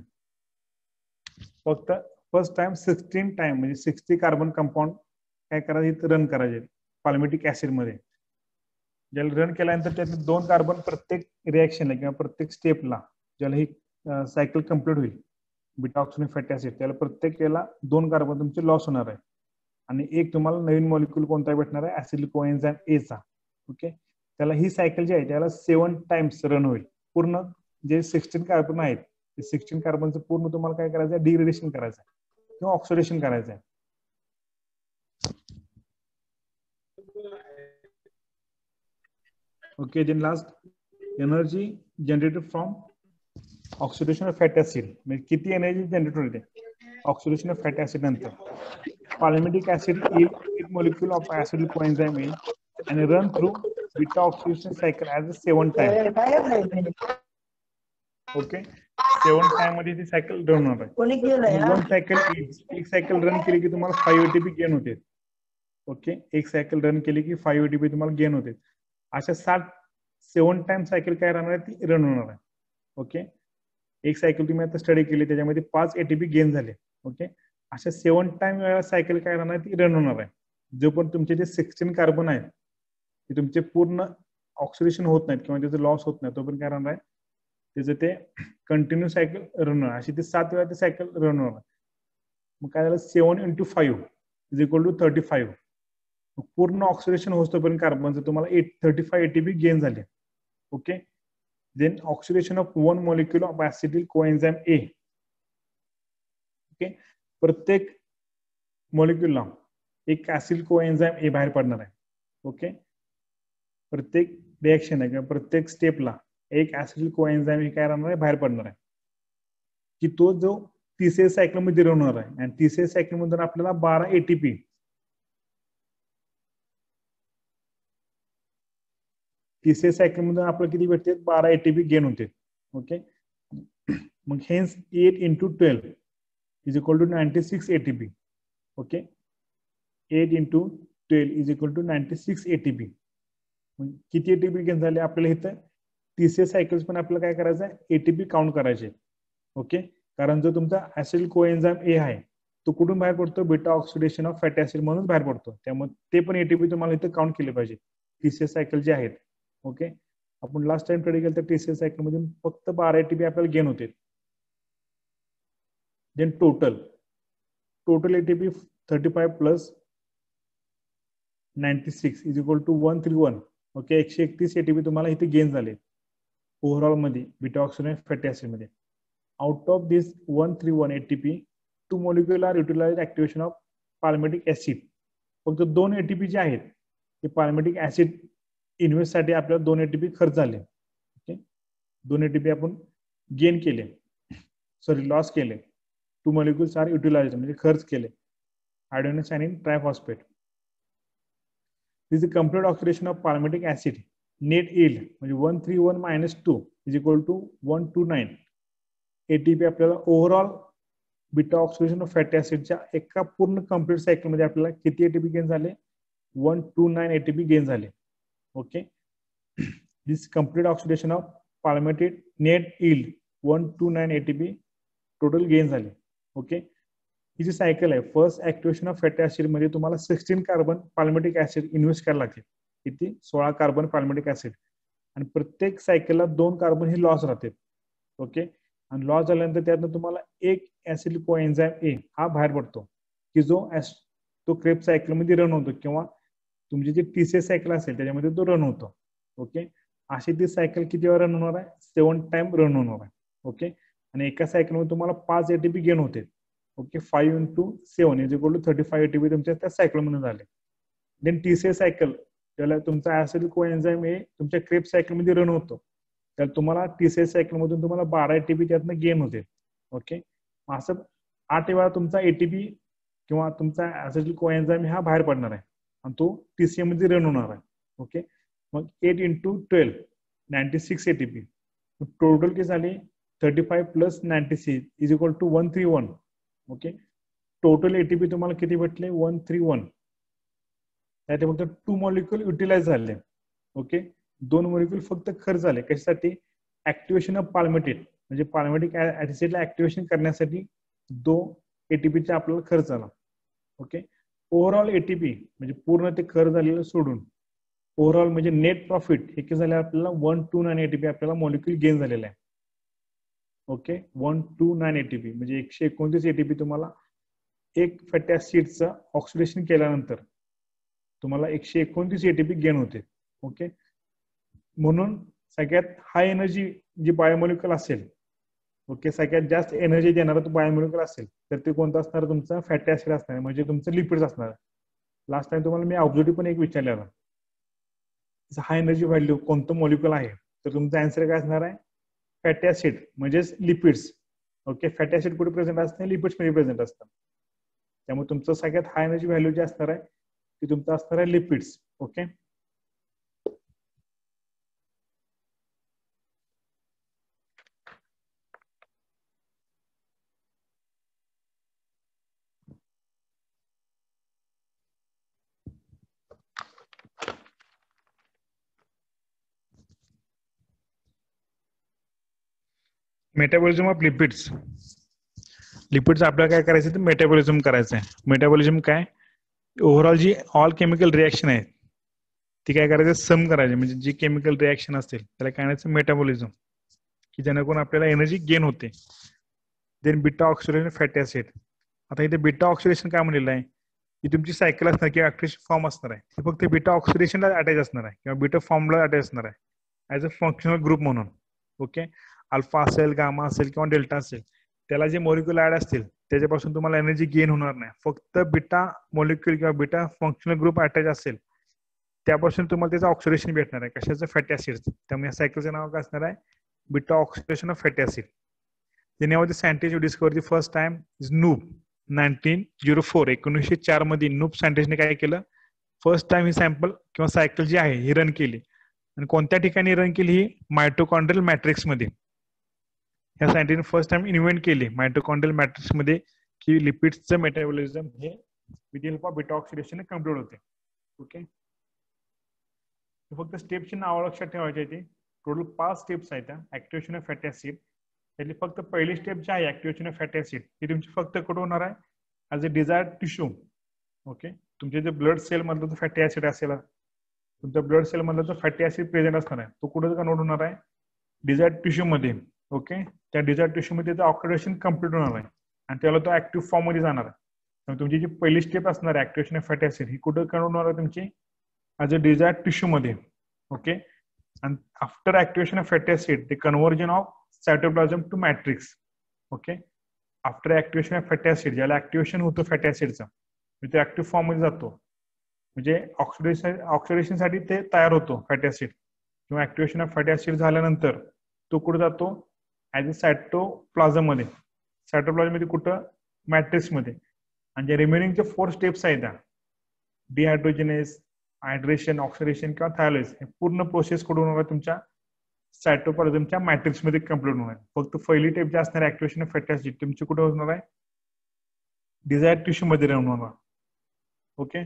फक्त फर्स्ट टाइम 16 टाइम म्हणजे 60 कार्बन कंपाऊंड काय करायचे, रन करायचे पाल्मिटिक ऍसिड मध्ये. ज्याला रन केल्यानंतर त्यातले 2 कार्बन प्रत्येक रिएक्शनला किंवा प्रत्येक स्टेपला ज्याला ही सायकल कम्प्लीट होईल बीटा ऑक्सिडेशन फॅटी ऍसिड, त्याला प्रत्येक वेळेला 2 कार्बन तुमचे लॉस होणार आहे आणि एक तुम्हाला नवीन मॉलिक्यूल कोणता भेटणार आहे, ऍसिडिल कोएन्झाइम ए चा. ओके, त्याला ही सायकल जी आहे त्याला 7 टाइम्स रन होईल. पूर्ण जे 16 कार्बन आहेत ते 16 कार्बनचं पूर्ण तुम्हाला काय करायचं आहे, डिग्रेडेशन करायचं आहे किंवा ऑक्सिडेशन करायचं आहे. Okay, then last energy generated from oxidation of fatty acid, म्हणजे किती एनर्जी जनरेट होते ऑक्सिडेशन ऑफ फॅटी ऍसिड नंतर. पाल्मिटिक ऍसिड इज एक molecule of acetyl coenzyme A and run through beta oxidation cycle as a 7 time. Okay, 7 time मध्ये ती cycle run होणार आहे. 1 cycle एक सायकल रन केली की तुम्हाला 5 एटीपी गेन होते. ओके, एक सायकल रन केली की 5 एटीपी तुम्हाला गेन होते. अशा 7 टाइम सायकल काय राहणार आहे, ती रन होणार आहे. ओके, एक सायकल तुम्ही आता स्टडी केली त्याच्यामध्ये 5 एटीपी गेन झाले. ओके, अशा 7 टाइम वेळा सायकल काय राहणार, ती रन होणार आहे. जो पण तुमचे जे 16 कार्बन आहेत ते तुमचे पूर्ण ऑक्सिडेशन होत नाहीत किंवा त्याचं लॉस होत नाही तोपर्यंत काय राहणार आहे, त्याचं ते कंटिन्यू सायकल रन होणार. अशी ते 7 वेळा ते सायकल रन होणार. मग काय झालं, 7 × 5 इज इक्वल टू 35. पूर्ण ऑक्सिडेशन होतोपर्यंत कार्बनचं तुम्हाला 35 एटीपी गेन झाले. Okay, then oxidation of 1 molecule of acetyl coenzyme A. Okay, प्रत्येक मॉलिक्यूलला एक ऍसिड कोएन्झाइम ए बाहेर पडणार आहे. ओके, प्रत्येक रिएक्शन आहे किंवा प्रत्येक स्टेपला एक ऍसिड कोएन्झाइम हे काय राहणार आहे, बाहेर पडणार आहे, की तो जो तिसऱ्या सायकल मध्ये राहणार आहे. आणि तिसऱ्या सायकल मध्ये आपल्याला 12 एटीपी तिसऱ्या सायकल मध्ये आपल्याला किती भेटते, 12 एटीपी गेन होते. ओके, मग hence 8 into 12 is equal to 96 ATP. Okay, 8 into 12 is equal to 96 ATP. किती एटीपी गेन झाले आपल्याला इथं तिसरे सायकल्स पण आपल्याला काय करायचं आहे, एटीपी काउंट करायचे. ओके, कारण जो तुमचा ऍसिड कोएन्झाइम ए आहे तो कुठून बाहेर पडतो, beta oxidation of fatty acid म्हणून बाहेर पडतो. त्यामुळे ते पण एटीपी तुम्हाला इथं काउंट केले पाहिजे तिसरे सायकल जे आहेत. ओके, आपण लास्ट टाइम कडे गेलं तर तिसऱ्या सायकल मधून फक्त 12 एटीपी आपल्याला गेन होते. Then total ATP 35 plus 96 is equal to 131. Okay, 131 ATP तुम्हाला इथे गेन झाले ओव्हरऑल मध्ये बीटा ऑक्सिडेशन फॅटी ऍसिड मध्ये. Out of this 131 ATP 2 molecule are utilized activation of palmitic acid. फक्त 2 एटीपी जे आहेत ते palmitic acid इन्व्हेस्ट साठी आपल्याला 2 एटीपी खर्च झाले. ओके, 2 एटीपी आपण गेन केले, सॉरी लॉस केले. 2 molecules आर युटिलाइज्ड म्हणजे खर्च केले. Adenosine triphosphate. This is complete oxidation of palmitic acid. Net yield म्हणजे 131 minus 2 is equal to 129 ATP आपल्याला overall beta oxidation of fatty ऍसिडच्या एका पूर्ण कंप्लीट सायकल मध्ये आपल्याला किती एटीपी गेन झाले, 129 एटीपी गेन झाले. Okay, this complete oxidation of palmitic net yield 129 ATP total gain झाले. ओके, ही जी सायकल आहे, first activation of fatty acid मध्ये तुम्हाला 16 कार्बन palmitic ऍसिड इन्व्हेस्ट करायला लागते. किती, 16 कार्बन palmitic ऍसिड. आणि प्रत्येक सायकलला 2 कार्बन हे लॉस राहते. ओके, आणि लॉस झाल्यानंतर त्यातनं तुम्हाला एक ऍसिड कोएन्झाइम ए हा बाहेर पडतो, की जो तो क्रेब सायकल मध्ये रन होतो किंवा तुमची जी टीसीए सायकल असेल त्याच्यामध्ये तो रन होतो. ओके, अशी ती सायकल किती वेळा रन होणार आहे, 7 टाइम रन होणार आहे. ओके, आणि एका सायकल मध्ये तुम्हाला 5 एटीपी गेन होते. Okay, 5 into 7 is equal to 35 ATP तुमच्या त्या सायकल मध्ये झाले. देन टीसीए सायकल त्याला तुमचा ऍसिड कोएन्झाइम ए तुमच्या क्रेब सायकल मध्ये रन होतो, तर तुम्हाला टीसीए सायकल मधून तुम्हाला 12 एटीपी त्यातनं गेन होते. ओके, असं 8 वेळा तुमचा एटीपी किंवा तुमचा ऍसिड कोएन्झाइम हा बाहेर पडणार आहे आणि तो टीसीए मध्ये रन होणार आहे. ओके, मग 8 into 12 96 एटीपी. टोटल किती झाले, 35 plus 96 is equal to 131. Okay, total ATP तुम्हाला किती भेटले, 131. त्यात फक्त 2 molecule युटिलाइज झाले. ओके, 2 molecule फक्त खर्च झाले. कशासाठी, ऍक्टिव्हेशन ऑफ palmitic म्हणजे palmitic ऍसिडला ऍक्टिव्हेशन करण्यासाठी 2 एटीपीचा आपल्याला खर्च झाला. ओके, ओव्हरऑल एटीपी म्हणजे पूर्ण ते खर्च झालेलं सोडून ओव्हरऑल म्हणजे नेट प्रॉफिट हे किती झाले आपल्याला, 129 एटीपी आपल्याला मॉलिक्यूल गेन झालेला आहे. ओके, 129 एटीपी म्हणजे 129 एटीपी तुम्हाला एक फॅटी ऍसिडचं ऑक्सिडेशन केल्यानंतर तुम्हाला 129 एटीपी गेन होते. ओके, म्हणून सगळ्यात हाय एनर्जी जी बायोमॉलिक्युल असेल, ओके, सगळ्यात जास्त एनर्जी देणारा तो बायोमॉलिक्युल असेल तर ते कोणता असणार, तुमचा फॅटी ऍसिड असणार म्हणजे तुमचं लिपिड्स असणार. लास्ट टाइम तुम्हाला मी ऑब्जेक्टिव्ह पण एक विचारलेला, हाय एनर्जी व्हॅल्यू कोणतं मॉलिक्युल आहे, तर तुमचा आन्सर काय असणार आहे, फॅटी ऍसिड म्हणजेच लिपिड्स. ओके, फॅटी ऍसिड कुठे प्रेझेंट असते, लिपिड्स मध्ये प्रेझेंट असतात. त्यामुळे तुमचं सगळ्यात हाय एनर्जी व्हॅल्यू जे असणार आहे ते तुमचं असणार आहे lipids. Okay, metabolism of lipids. Lipids आपल्याला काय करायचं, तर मेटाबॉलिझम करायचं आहे. मेटाबॉलिझम काय, ओव्हरऑल जी ऑल केमिकल रिएक्शन आहे ती काय करायचं, सम करायची. म्हणजे जी केमिकल रिएक्शन असतील त्याला काय करायचं, मेटाबॉलिझम, की जेणेकरून आपल्याला एनर्जी गेन होते. Then beta oxidation fatty acid. आता इथे बीटा ऑक्सिडेशन काय म्हणलेलं आहे, की तुमची सायकल असणार किंवा ऍक्टिव्हेशन फॉर्म असणार आहे ते फक्त बीटा ऑक्सिडेशनला अटॅच असणार आहे किंवा बीटा फॉर्मला अटॅच असणार आहे ऍज अ फंक्शनल ग्रुप म्हणून. ओके, अल्फा असेल, गामा असेल किंवा डेल्टा असेल, त्याला जे मॉलिक्युल ऍड असतील त्याच्यापासून तुम्हाला एनर्जी गेन होणार नाही. फक्त बीटा मॉलिक्युल किंवा बीटा फंक्शनल ग्रुप अटॅच असेल त्यापासून तुम्हाला त्याचं ऑक्सिडेशन भेटणार आहे. कशाचं? फॅटी ऍसिडचं. त्यामुळे या सायकलचं नाव काय असणार आहे? Beta oxidation of fatty acid. The name of the scientist who discovered the first time is Noob. 1904 1904 मध्ये नूब सायंटिस्टने काय केलं? फर्स्ट टाइम ही सॅम्पल किंवा सायकल जी आहे ही रन केली. आणि कोणत्या ठिकाणी रन केली? ही मायटोकॉन्ड्रियल मॅट्रिक्स मध्ये. ह्या सायंटिस्टने फर्स्ट टाइम इन्व्हेंट केली मायटोकॉन्ड्रियल मॅट्रिक्स मध्ये की लिपिड्सचं मेटाबॉलिझम हे with help of beta oxidation complete होते. ओके, फक्त स्टेपची नाव लक्षात ठेवायची आहे. टोटल 5 स्टेप्स आहेत त्या ऍक्टिव्हेशन ऑफ फॅटी ऍसिड. त्यातली फक्त पहिली स्टेप जी आहे ऍक्टिव्हेशन ऑफ फॅटी ऍसिड ती तुमची फक्त कुठं होणार आहे? ऍज अ डिझायर्ड टिश्यू. ओके, तुमच्या जे ब्लड सेल मधला जो फॅटी ऍसिड असेल, तुमच्या ब्लड सेल मधला जो फॅटी ऍसिड प्रेझेंट असणार आहे तो कुठं कन्वर्ट होणार आहे? डिझायर्ड टिश्यू मध्ये. ओके, त्या डिझायर्ड टिश्यू मध्ये ऑक्सिडेशन कम्प्लीट होणार आहे आणि त्याला तो ऍक्टिव्ह फॉर्म मध्ये जाणार आहे. तुमची जी पहिली स्टेप असणार आहे ऍक्टिव्हेशन ऑफ फॅटी ऍसिड ही कुठं कन्वर्ट होणार आहे? तुमची ऍज अ डिझायर्ड टिश्यू मध्ये. Okay, and after activation of fatty acid the conversion of cytoplasm to matrix. okay, after activation of fatty acid ज्याला ऍक्टिव्हेशन होतं फॅटी ऍसिडचं तो ऍक्टिव्ह फॉर्म मध्ये जातो. म्हणजे ऑक्सिडेशन साठी ते तयार होतो फॅटी ऍसिड किंवा ऍक्टिव्हेशन ऑफ फॅटी ऍसिड झाल्यानंतर तो कुठे जातो? ऍज अ सायटोप्लाझम मध्ये. सायटोप्लाझम मध्ये कुठं? मॅट्रिक्स मध्ये. आणि जे रिमेनिंगचे 4 स्टेप्स आहेत त्या डिहायड्रोजनेस, हायड्रेशन, ऑक्सिडेशन किंवा थायलाइज हे पूर्ण प्रोसेस कडून होणार तुमच्या सायटोप्लाझमच्या मॅट्रिक्स मध्ये कम्प्लीट होणार. फक्त पहिली स्टेप जी असणार ऍक्टिव्हेशन ऑफ फॅटी ऍसिड तुमची कुठे होणार आहे? डिझायर्ड टिश्यू मध्ये राहून होणार. Okay,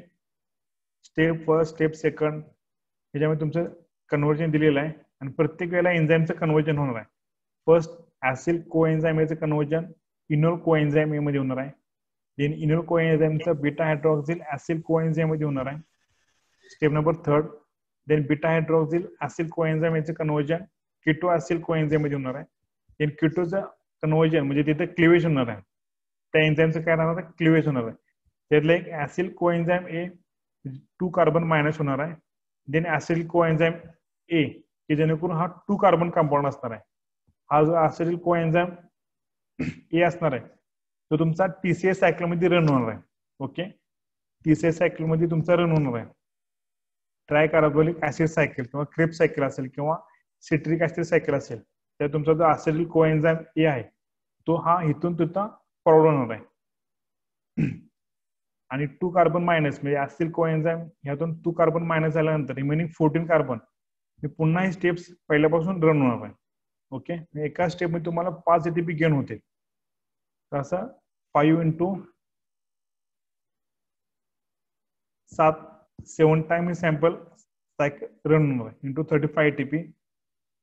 step first, step second ह्याच्यामध्ये तुमचं कन्व्हर्जन दिलेलं आहे आणि प्रत्येक वेळेला एन्झाईमचं कन्व्हर्जन होणार आहे. फर्स्ट ऍसिल कोएन्झाइम याचं कन्व्हर्जन इनोल कोएन्झाइम मध्ये होणार आहे. देन इनोल कोएन्झाइमचं बीटा हायड्रॉक्सिल ऍसिल कोएन्झाइम मध्ये होणार आहे. Step number 3, then beta hydroxyl acyl coenzyme याचं कन्व्हर्जन कीटो ऍसिल कोएन्झाइम मध्ये होणार आहे. देन कीटोचं कन्व्हर्जन म्हणजे तिथे क्लिवेज होणार आहे. त्या एन्झाईमचं काय राहणार आहे? क्लिवेज होणार आहे. त्यातलं एक ऍसिल कोएन्झाइम ए 2 कार्बन मायनस होणार आहे. देन ऍसिल कोएन्झाइम ए की जेणेकरून हा 2 कार्बन कंपाऊंड असणार आहे. हा जो ऍसिल कोएन्झाइम ए असणार आहे तो तुमचा टीसीएस सायकल मध्ये रन होणार आहे. ओके, टीसीएस सायकल मध्ये तुमचा रन होणार आहे. ट्रायकार्बोलिक ऍसिड सायकल किंवा क्रेब सायकल असेल किंवा सिट्रिक ऍसिड सायकल असेल तर तुमचा जो ऍसिल कोएन्झाइम ए आहे तो हा इथून तिथं फॉरवर्ड होणार आहे. आणि 2 कार्बन मायनस म्हणजे ऍसिल कोएन्झाइम ह्यातून 2 कार्बन मायनस झाल्यानंतर रिमेनिंग 14 कार्बन हे पुन्हा ही स्टेप्स पहिल्यापासून रन होणार आहे. ओके, एका स्टेप मध्ये तुम्हाला 5 एटीपी गेन होते. तर असं 5 into 7 टाइम हे सॅम्पल सायकल रन होणार आहे इंटू 35 एटीपी.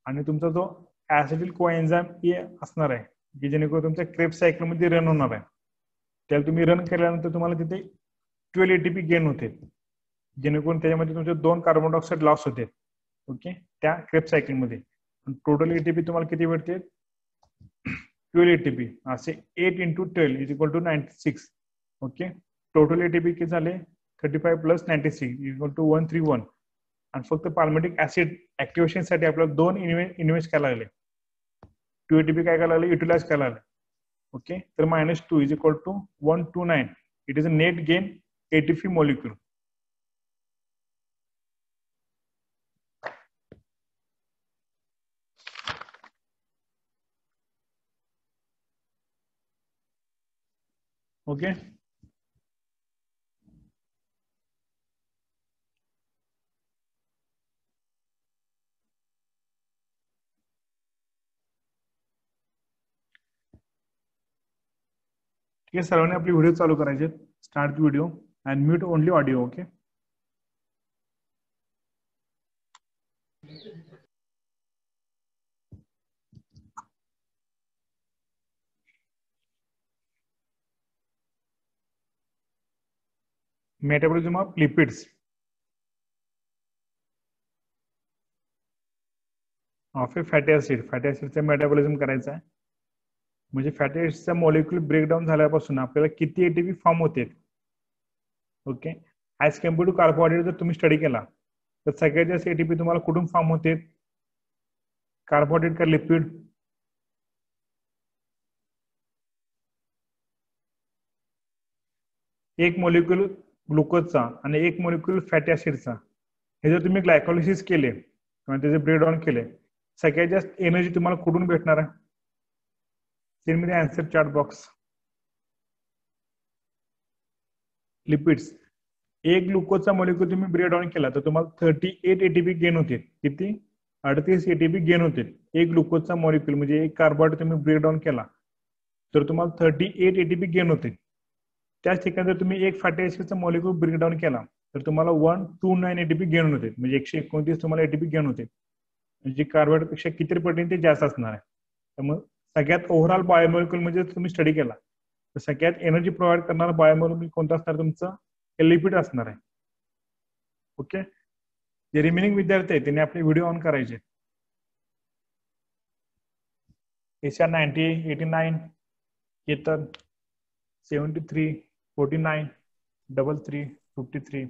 आणि तुमचा जो ऍसिडिल कोएन्झाइम ए असणार आहे की जेणेकरून तुमच्या क्रेब सायकल मध्ये रन होणार आहे त्याला तुम्ही रन केल्यानंतर तुम्हाला तिथे 12 एटीपी गेन होते जेणेकरून त्याच्यामध्ये तुमचे 2 कार्बन डायऑक्साईड लॉस होते. ओके, त्या क्रेब सायकल मध्ये टोटल एटीपी तुम्हाला किती भेटते? 12 एटीपी. असे 8 into 12 is equal to 96. Okay, total ATP किती झाले? 35 + 96 इक्वल टू 131. आणि फक्त पाल्मिटिक ऍसिड ऍक्टिव्हेशन साठी आपल्याला 2 इन्व्हेस्ट करायला लागले. 2 एटीपी काय करायला लागले? युटिलाइज करायला लागले. ओके, तर -2 is equal to 129. It is a net gain ATP molecule. Okay, ठीक आहे. सर्वांनी आपली व्हिडिओ चालू करायचे. Start video and mute only audio. Okay, metabolism of lipids. Of a fatty acid. Fatty ऍसिडचा मेटाबॉलिझम करायचा आहे. म्हणजे फॅटी ऍसिडचा मॉलिक्यूल ब्रेकडाऊन झाल्यापासून आपल्याला किती एटीपी फॉर्म होते. Okay, as compare to carbohydrate जर तुम्ही स्टडी केला तर सगळ्यात जास्त एटीपी तुम्हाला कुठून फॉर्म होते? कार्बोहायड्रेट का लिपिड? एक मॉलिक्यूल ग्लुकोजचा आणि एक मॉलिक्यूल फॅटी ऍसिडचा, हे जर तुम्ही ग्लायकोलिसिस केले किंवा त्याचे ब्रेकडाऊन केले, सगळ्यात जास्त एनर्जी तुम्हाला कुठून भेटणार आहे? Send me the answer chat box. Lipids. एक ग्लुकोजचा मॉलिक्यूल तुम्ही ब्रेकडाऊन केला तर तुम्हाला 38 एटीपी गेन होते. किती? 38 एटीपी गेन होते. एक ग्लुकोजचा मॉलिक्यूल म्हणजे एक कार्बोहायड्रेट तुम्ही ब्रेकडाऊन केला तर तुम्हाला 38 एटीपी गेन होते. त्याच ठिकाणी जर तुम्ही एक फॅटी ऍसिडचा मॉलिक्यूल ब्रेकडाऊन केला तर तुम्हाला 129 एटीपी गेन होते, म्हणजे 129 तुम्हाला एटीपी गेन होते, म्हणजे कार्बोहायड्रेट पेक्षा किती पटीने ते जास्त असणार आहे. त्यामुळे सगळ्यात ओव्हरऑल बायोमॉलिक्यूल म्हणजे तुम्ही स्टडी केला तर सगळ्यात एनर्जी प्रोव्हाइड करणारा बायोमॉलिक्यूल कोणता असणार? तुमचं लिपिड असणार आहे. ओके. जे रिमेनिंग विद्यार्थी आहेत त्यांनी आपले व्हिडिओ ऑन करायचे. एशिया 90, 89, केतन 73, 49, 33, 53.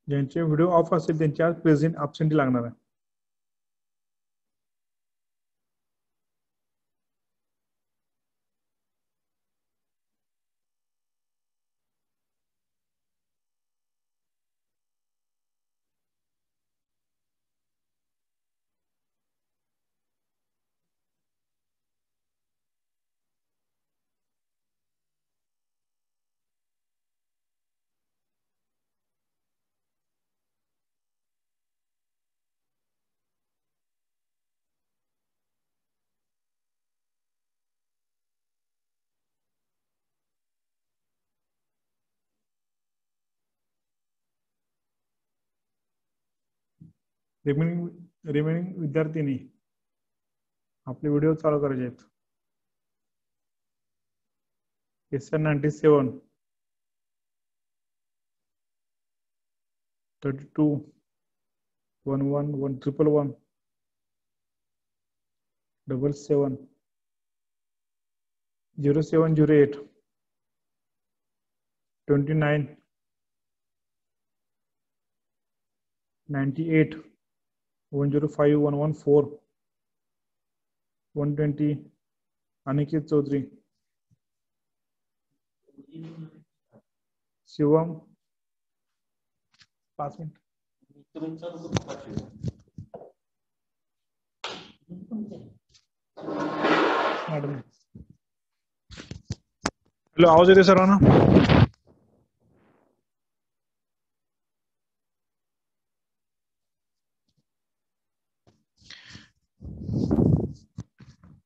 ज्यांचे व्हिडिओ ऑफ असेल त्यांच्या प्रेझेंट अब्सेंटी लागणार आहे. रिमेनिंग विद्यार्थ्यांनी आपले व्हिडिओ चालू करायचे आहेत. Asia 97, 32, 11, 111, 77, 0708, 29, 98, 105, 114, 120, Aniket Chaudhary, Shivam 5 minute. Madam hello, आवाज येते सर्वांना?